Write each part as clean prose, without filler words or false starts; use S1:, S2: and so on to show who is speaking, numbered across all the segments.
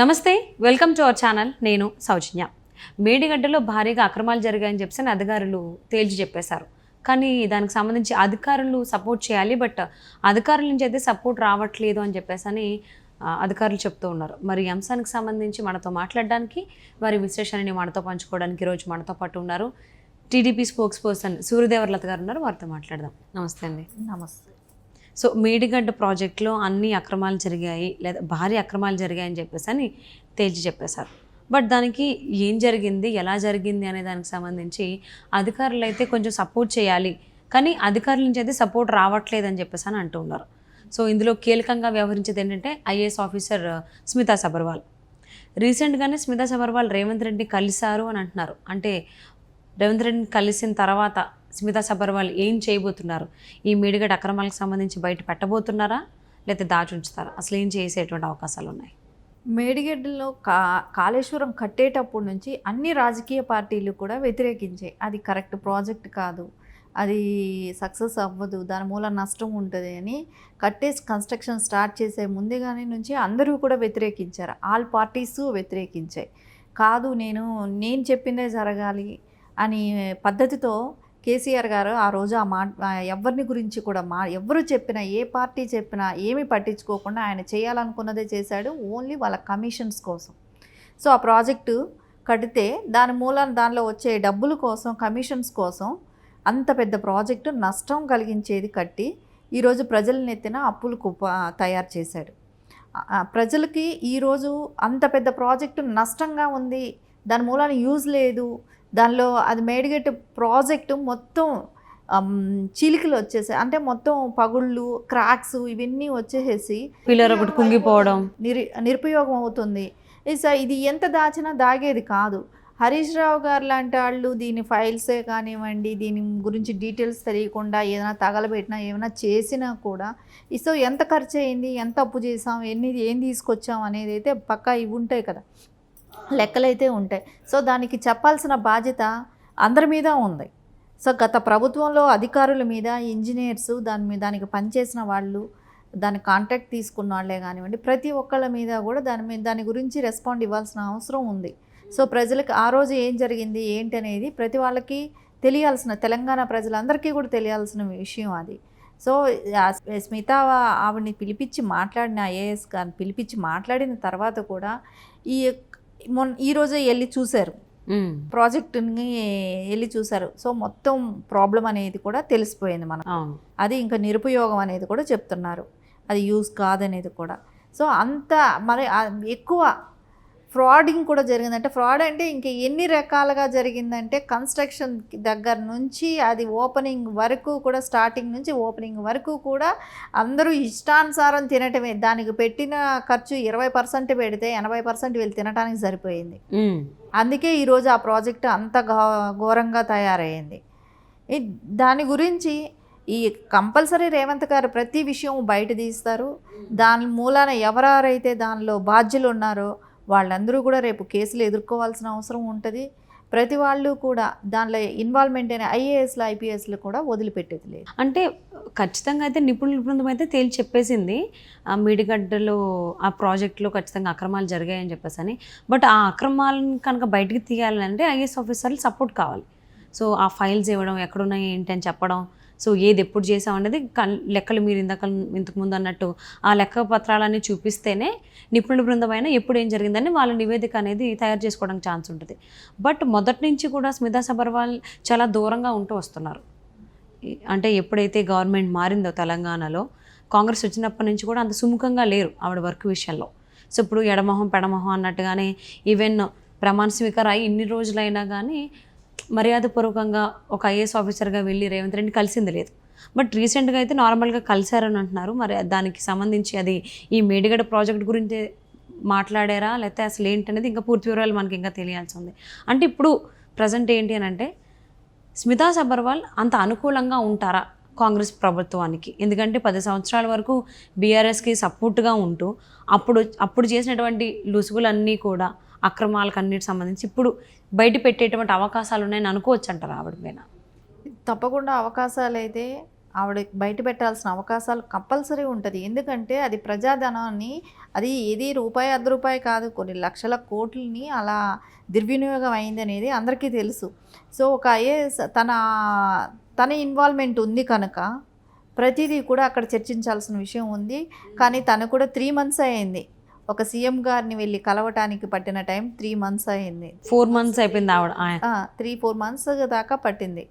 S1: నమస్తే, welcome to our channel. నేను సౌజన్య. మేడిగడ్డలో భారీగా అక్రమాలు జరిగాయని చెప్పేసి అధికారులు తేల్చి చెప్పేశారు. కానీ దానికి సంబంధించి అధికారులు సపోర్ట్ చేయాలి, బట్ అధికారుల నుంచి అయితే సపోర్ట్ రావట్లేదు అని చెప్పేసి అధికారులు చెప్తూ ఉన్నారు. మరి ఈ అంశానికి సంబంధించి మనతో మాట్లాడడానికి, వారి విశ్లేషణని మనతో పంచుకోవడానికి ఈరోజు మనతో పాటు ఉన్నారు టీడీపీ స్పోక్స్ పర్సన్ సూర్యదేవర్లత గారు ఉన్నారు. వారితో మాట్లాడదాం. నమస్తే అండి.
S2: నమస్తే.
S1: సో మేడిగడ్డ ప్రాజెక్టులో అన్ని అక్రమాలు జరిగాయి, లేదా భారీ అక్రమాలు జరిగాయని చెప్పేసి అని తేల్చి చెప్పేశారు. బట్ దానికి ఏం జరిగింది, ఎలా జరిగింది అనే దానికి సంబంధించి అధికారులు అయితే కొంచెం సపోర్ట్ చేయాలి, కానీ అధికారుల నుంచి అయితే సపోర్ట్ రావట్లేదని చెప్పేసి అని అంటూ ఉన్నారు. సో ఇందులో కీలకంగా వ్యవహరించేది ఏంటంటే ఐఏఎస్ ఆఫీసర్ స్మితా సబర్వాల్. రీసెంట్గానే స్మితా సబర్వాల్ రేవంత్ రెడ్డి కలిశారు అని అంటున్నారు. అంటే రేవంత్ రెడ్డిని కలిసిన తర్వాత స్మితా సబర్వాల్ ఏం చేయబోతున్నారు? ఈ మేడిగడ్డ అక్రమాలకు సంబంధించి బయట పెట్టబోతున్నారా, లేకపోతే దాచుంచుతారా? అసలు ఏం చేసేటువంటి అవకాశాలు ఉన్నాయి?
S2: మేడిగడ్డలో కాళేశ్వరం కట్టేటప్పటి నుంచి అన్ని రాజకీయ పార్టీలు కూడా వ్యతిరేకించాయి. అది కరెక్ట్ ప్రాజెక్ట్ కాదు, అది సక్సెస్ అవ్వదు, దాని మూల నష్టం ఉంటుంది అని కట్టేసి కన్స్ట్రక్షన్ స్టార్ట్ చేసే ముందుగానే నుంచి అందరూ కూడా వ్యతిరేకించారు. ఆల్ పార్టీస్ వ్యతిరేకించాయి. కాదు, నేను చెప్పిందే జరగాలి అని పద్ధతితో కేసీఆర్ గారు ఆ రోజు ఎవరిని గురించి కూడా ఎవరు చెప్పినా, ఏ పార్టీ చెప్పినా ఏమీ పట్టించుకోకుండా ఆయన చేయాలనుకున్నదే చేశాడు, ఓన్లీ వాళ్ళ కమిషన్స్ కోసం. సో ఆ ప్రాజెక్టు కడితే దాని మూలాన దానిలో వచ్చే డబ్బుల కోసం, కమిషన్స్ కోసం అంత పెద్ద ప్రాజెక్టు నష్టం కలిగించేది కట్టి ఈరోజు ప్రజలను ఎత్తిన అప్పులు తయారు చేశాడు. ప్రజలకి ఈరోజు అంత పెద్ద ప్రాజెక్టు నష్టంగా ఉంది, దాని మూలాన యూజ్ లేదు, దానిలో అది మేడిగడ్డ ప్రాజెక్టు మొత్తం చీలికలు వచ్చేసాయి. అంటే మొత్తం పగుళ్ళు, క్రాక్స్ ఇవన్నీ వచ్చేసేసి
S1: పిల్లర్ ఒకటి కుంగిపోవడం,
S2: నిరుపయోగం అవుతుంది. ఇది ఎంత దాచినా దాగేది కాదు. హరీష్ రావు గారు లాంటి వాళ్ళు దీని ఫైల్సే కానివ్వండి, దీని గురించి డీటెయిల్స్ తెలియకుండా ఏదైనా తగలబెట్టినా, ఏమైనా చేసినా కూడా సో ఎంత ఖర్చు అయింది, ఎంత అప్పు చేసాం, ఏం తీసుకొచ్చాం అనేది అయితే పక్కా ఇవి ఉంటాయి కదా, లెక్కలైతే ఉంటాయి. సో దానికి చెప్పాల్సిన బాధ్యత అందరి మీద ఉంది. సో గత ప్రభుత్వంలో అధికారుల మీద, ఇంజనీర్స్, దానికి పనిచేసిన వాళ్ళు, దాని కాంట్రాక్ట్ తీసుకున్న వాళ్ళే కానివ్వండి, ప్రతి ఒక్కళ్ళ మీద కూడా దాని గురించి రెస్పాండ్ ఇవ్వాల్సిన అవసరం ఉంది. సో ప్రజలకు ఆ రోజు ఏం జరిగింది ఏంటి అనేది ప్రతి వాళ్ళకి తెలియాల్సిన, తెలంగాణ ప్రజలందరికీ కూడా తెలియాల్సిన విషయం అది. సో స్మితా ఆవిడని పిలిపించి మాట్లాడిన, ఐఏఎస్ గారిని పిలిపించి మాట్లాడిన తర్వాత కూడా ఈరోజే వెళ్ళి చూశారు, ప్రాజెక్టుని వెళ్ళి చూశారు. సో మొత్తం ప్రాబ్లం అనేది కూడా తెలిసిపోయింది మనకు. అది ఇంకా నిరుపయోగం అనేది కూడా చెప్తున్నారు, అది యూజ్ కాదనేది కూడా. సో అంత మరి ఎక్కువ ఫ్రాడింగ్ కూడా జరిగిందంటే, ఫ్రాడ్ అంటే ఇంకా ఎన్ని రకాలుగా జరిగిందంటే కన్స్ట్రక్షన్ దగ్గర నుంచి అది ఓపెనింగ్ వరకు కూడా, స్టార్టింగ్ నుంచి ఓపెనింగ్ వరకు కూడా అందరూ ఇష్టానుసారం తినటమే. దానికి పెట్టిన ఖర్చు 20% పెడితే 80% వీళ్ళు తినడానికి సరిపోయింది. అందుకే ఈరోజు ఆ ప్రాజెక్టు అంత ఘోరంగా తయారైంది. దాని గురించి ఈ కంపల్సరీ రేవంత్ గారు ప్రతి విషయం బయట తీస్తారు. దాని మూలాన ఎవరెవరైతే దానిలో బాధ్యులు ఉన్నారో వాళ్ళందరూ కూడా రేపు కేసులు ఎదుర్కోవాల్సిన అవసరం ఉంటుంది. ప్రతి వాళ్ళు కూడా దానిలో ఇన్వాల్వ్మెంట్ అయిన ఐఏఎస్లు, ఐపీఎస్లు కూడా వదిలిపెట్టేది లేదు.
S1: అంటే ఖచ్చితంగా అయితే నిపుణుల బృందం అయితే తేల్చి చెప్పేసింది మేడిగడ్డలో ఆ ప్రాజెక్టులో ఖచ్చితంగా అక్రమాలు జరిగాయని చెప్పేసి. బట్ ఆ అక్రమాలను కనుక బయటికి తీయాలంటే ఐఏఎస్ ఆఫీసర్లు సపోర్ట్ కావాలి. సో ఆ ఫైల్స్ ఇవ్వడం, ఎక్కడున్నాయి ఏంటి అని చెప్పడం, సో ఏది ఎప్పుడు చేసాం అనేది లెక్కలు మీరు ఇంతకు ముందు అన్నట్టు ఆ లెక్క పత్రాలన్నీ చూపిస్తేనే నిపుణుల బృందమైన ఎప్పుడు ఏం జరిగిందని వాళ్ళ నివేదిక అనేది తయారు చేసుకోవడానికి ఛాన్స్ ఉంటుంది. బట్ మొదటి నుంచి కూడా స్మితా సబర్వాల్ చాలా దూరంగా ఉంటూ వస్తున్నారు. అంటే ఎప్పుడైతే గవర్నమెంట్ మారిందో తెలంగాణలో, కాంగ్రెస్ వచ్చినప్పటి నుంచి కూడా అంత సుముఖంగా లేరు ఆవిడ వర్క్ విషయంలో. సో ఇప్పుడు ఎడమొహం పెడమొహం అన్నట్టుగానే ఈవెన్ ప్రమాణ స్వీకారం అయ్యి ఇన్ని రోజులైనా కానీ మర్యాదపూర్వకంగా ఒక ఐఏఎస్ ఆఫీసర్గా వెళ్ళి రేవంత్ రెడ్డి కలిసింది లేదు. బట్ రీసెంట్గా అయితే నార్మల్గా కలిశారని అంటున్నారు. మరి దానికి సంబంధించి అది ఈ మేడిగడ్డ ప్రాజెక్ట్ గురించి మాట్లాడారా, లేకపోతే అసలు ఏంటనేది ఇంకా పూర్తి వివరాలు మనకి ఇంకా తెలియాల్సి ఉంది. అంటే ఇప్పుడు ప్రజెంట్ ఏంటి అని అంటే స్మితా సబర్వాల్ అంత అనుకూలంగా ఉంటారా కాంగ్రెస్ ప్రభుత్వానికి? ఎందుకంటే 10 సంవత్సరాల వరకు బీఆర్ఎస్కి సపోర్ట్గా ఉంటూ అప్పుడు చేసినటువంటి లుసుగులన్నీ కూడా అక్రమాలకు అన్నిటికి సంబంధించి ఇప్పుడు బయట పెట్టేటువంటి అవకాశాలు ఉన్నాయని అనుకోవచ్చు అంటారు ఆవిడ పైన?
S2: తప్పకుండా అవకాశాలు అయితే ఆవిడ బయట పెట్టాల్సిన అవకాశాలు కంపల్సరీ ఉంటుంది. ఎందుకంటే అది ప్రజాధనాన్ని, అది ఏది రూపాయి అర్ధ రూపాయి కాదు, కొన్ని లక్షల కోట్లని అలా దుర్వినియోగం అయిందనేది అందరికీ తెలుసు. సో ఒక ఐఏఎస్ తన ఇన్వాల్వ్మెంట్ ఉంది కనుక ప్రతిదీ కూడా అక్కడ చర్చించాల్సిన విషయం ఉంది. కానీ తను కూడా 3 months అయింది, ఒక సీఎం గారిని వెళ్ళి కలవటానికి పట్టిన టైం 3 months అయింది.
S1: 4 months అయిపోయింది ఆవిడ.
S2: 3-4 months దాకా పట్టింది.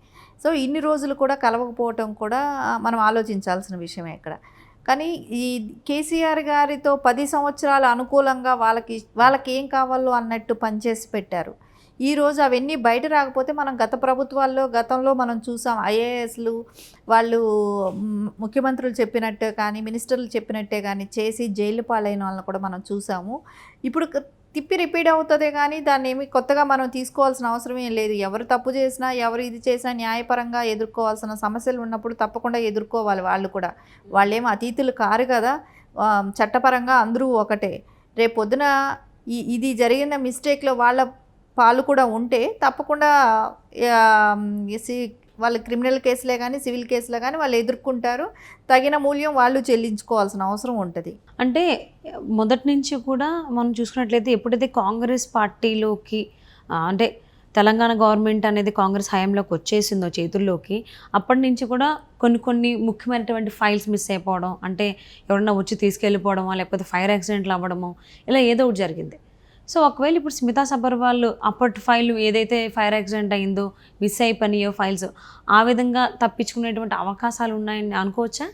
S2: సో ఇన్ని రోజులు కూడా కలవకపోవటం కూడా మనం ఆలోచించాల్సిన విషయమే ఇక్కడ. కానీ ఈ కేసీఆర్ గారితో 10 సంవత్సరాలు అనుకూలంగా వాళ్ళకి ఏం కావాలో అన్నట్టు పనిచేసి పెట్టారు. ఈరోజు అవన్నీ బయట రాకపోతే మనం గతంలో మనం చూసాం, ఐఏఎస్లు వాళ్ళు ముఖ్యమంత్రులు చెప్పినట్టే కానీ మినిస్టర్లు చెప్పినట్టే కానీ చేసి జైలు పాలైన వాళ్ళని కూడా మనం చూసాము. ఇప్పుడు తిప్పి రిపీట్ అవుతుంది కానీ దాన్ని ఏమి కొత్తగా మనం తీసుకోవాల్సిన అవసరం ఏం లేదు. ఎవరు తప్పు చేసినా, ఎవరు ఇది చేసినా న్యాయపరంగా ఎదుర్కోవాల్సిన సమస్యలు ఉన్నప్పుడు తప్పకుండా ఎదుర్కోవాలి. వాళ్ళు ఏమి అతీతులు కారు కదా, చట్టపరంగా అందరూ ఒకటే. రేపు పొద్దున ఇది జరిగిన మిస్టేక్లో వాళ్ళ పాలు కూడా ఉంటే తప్పకుండా వాళ్ళ క్రిమినల్ కేసులే కానీ సివిల్ కేసులే కానీ వాళ్ళు ఎదుర్కొంటారు. తగిన మూల్యం వాళ్ళు చెల్లించుకోవాల్సిన అవసరం ఉంటుంది.
S1: అంటే మొదటి నుంచి కూడా మనం చూసుకున్నట్లయితే ఎప్పుడైతే కాంగ్రెస్ పార్టీలోకి అంటే తెలంగాణ గవర్నమెంట్ అనేది కాంగ్రెస్ హయాంలోకి వచ్చేసిందో చేతుల్లోకి, అప్పటి నుంచి కూడా కొన్ని ముఖ్యమైనటువంటి ఫైల్స్ మిస్ అయిపోవడం, అంటే ఎవరన్నా వచ్చి తీసుకెళ్ళిపోవడమో లేకపోతే ఫైర్ యాక్సిడెంట్లు అవ్వడమో ఇలా ఏదో ఒకటి జరిగింది. సో ఒకవేళ ఇప్పుడు స్మితా సబర్వాల్ అప్పటి ఫైల్ ఏదైతే ఫైర్ యాక్సిడెంట్ అయిందో, మిస్ అయిపోయినాయో ఫైల్స్, ఆ విధంగా తప్పించుకునేటువంటి అవకాశాలు ఉన్నాయని అనుకోవచ్చా?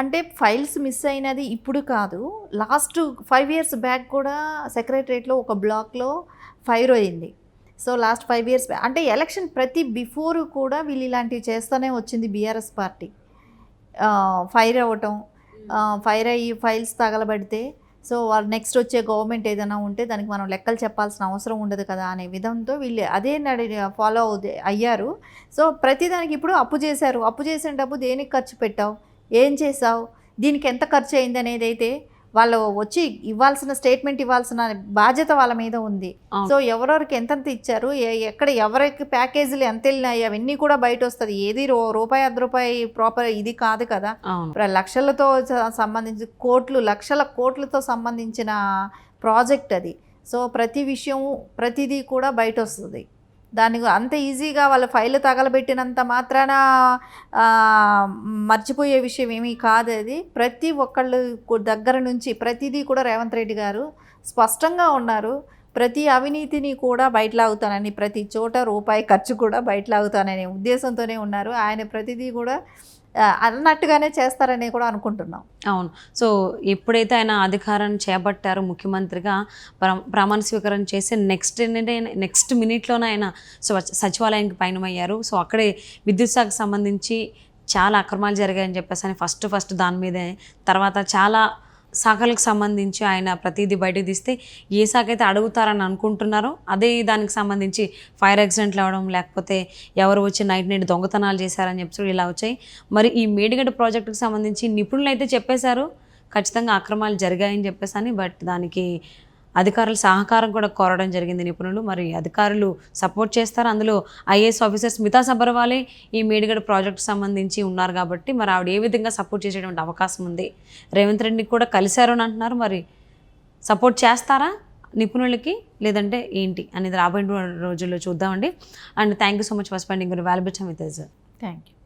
S2: అంటే ఫైల్స్ మిస్ అయినది ఇప్పుడు కాదు, లాస్ట్ 5 years బ్యాక్ కూడా సెక్రటరేట్లో ఒక బ్లాక్లో ఫైర్ అయింది. సో లాస్ట్ 5 years బ్యాక్ అంటే ఎలక్షన్ బిఫోర్ కూడా వీళ్ళు ఇలాంటివి చేస్తూనే వచ్చింది బీఆర్ఎస్ పార్టీ. ఫైర్ అవ్వటం, ఫైర్ అయ్యి ఫైల్స్ తగలబడితే సో వాళ్ళు నెక్స్ట్ వచ్చే గవర్నమెంట్ ఏదైనా ఉంటే దానికి మనం లెక్కలు చెప్పాల్సిన అవసరం ఉండదు కదా అనే విధంతో వీళ్ళు అదే ఫాలో అయ్యారు. సో ప్రతిదానికి ఇప్పుడు అప్పు చేశారు. అప్పు చేసిన డబ్బు దేనికి ఖర్చు పెట్టావు, ఏం చేసావు, దీనికి ఎంత ఖర్చు అయింది అనేది అయితే వాళ్ళు వచ్చి ఇవ్వాల్సిన స్టేట్మెంట్ ఇవ్వాల్సిన బాధ్యత వాళ్ళ మీద ఉంది. సో ఎవరెవరికి ఎంతెంత ఇచ్చారు, ఎక్కడ ఎవరికి ప్యాకేజీలు ఎంత వెళ్ళినాయి అవన్నీ కూడా బయట వస్తుంది. ఏది రూపాయి అర్ధ రూపాయి ప్రాపర్ ఇది కాదు కదా, లక్షలతో సంబంధించి లక్షల కోట్లతో సంబంధించిన ప్రాజెక్ట్ అది. సో ప్రతి విషయం ప్రతిదీ కూడా బయట వస్తుంది. దానికి అంత ఈజీగా వాళ్ళ ఫైల్ తగలబెట్టినంత మాత్రాన మర్చిపోయే విషయం ఏమీ కాదు అది. ప్రతి ఒక్కళ్ళు దగ్గర నుంచి ప్రతిదీ కూడా రేవంత్ రెడ్డి గారు స్పష్టంగా ఉన్నారు. ప్రతి అవినీతిని కూడా బయటలాగుతానని, ప్రతి చోట రూపాయి ఖర్చు కూడా బయటలాగుతాననే ఉద్దేశంతోనే ఉన్నారు. ఆయన ప్రతిదీ కూడా అన్నట్టుగానే చేస్తారని కూడా అనుకుంటున్నాం.
S1: అవును. సో ఎప్పుడైతే ఆయన అధికారాన్ని చేపట్టారో ముఖ్యమంత్రిగా ప్రమాణ స్వీకారం చేసి నెక్స్ట్ మినిట్లోనే ఆయన సచివాలయానికి పయనమయ్యారు. సో అక్కడే విద్యుత్ శాఖకు సంబంధించి చాలా అక్రమాలు జరిగాయని చెప్పేసి అని ఫస్ట్ దాని మీదే, తర్వాత చాలా శాఖలకు సంబంధించి ఆయన ప్రతిదీ బయటకు తీస్తే ఏ శాఖ అయితే అడుగుతారని అనుకుంటున్నారో అదే దానికి సంబంధించి ఫైర్ యాక్సిడెంట్లు అవ్వడం, లేకపోతే ఎవరు వచ్చి నైట్ దొంగతనాలు చేశారని చెప్పి ఇలా వచ్చాయి. మరి ఈ మేడిగడ్డ ప్రాజెక్టుకి సంబంధించి నిపుణులు అయితే చెప్పేశారు ఖచ్చితంగా అక్రమాలు జరిగాయని చెప్పేసి అని. బట్ దానికి అధికారుల సహకారం కూడా కోరడం జరిగింది నిపుణులు. మరి అధికారులు సపోర్ట్ చేస్తారు. అందులో ఐఏఎస్ ఆఫీసర్ స్మితా సబర్వాలే ఈ మేడిగడ్డ ప్రాజెక్టు సంబంధించి ఉన్నారు కాబట్టి మరి ఆవిడ ఏ విధంగా సపోర్ట్ చేసేటువంటి అవకాశం ఉంది. రేవంత్ రెడ్డిని కూడా కలిశారు అని అంటున్నారు. మరి సపోర్ట్ చేస్తారా నిపుణులకి, లేదంటే ఏంటి అనేది రాబోయే రోజుల్లో చూద్దామండి. And thank you so much for spending your valuable time with us.
S2: Thank you.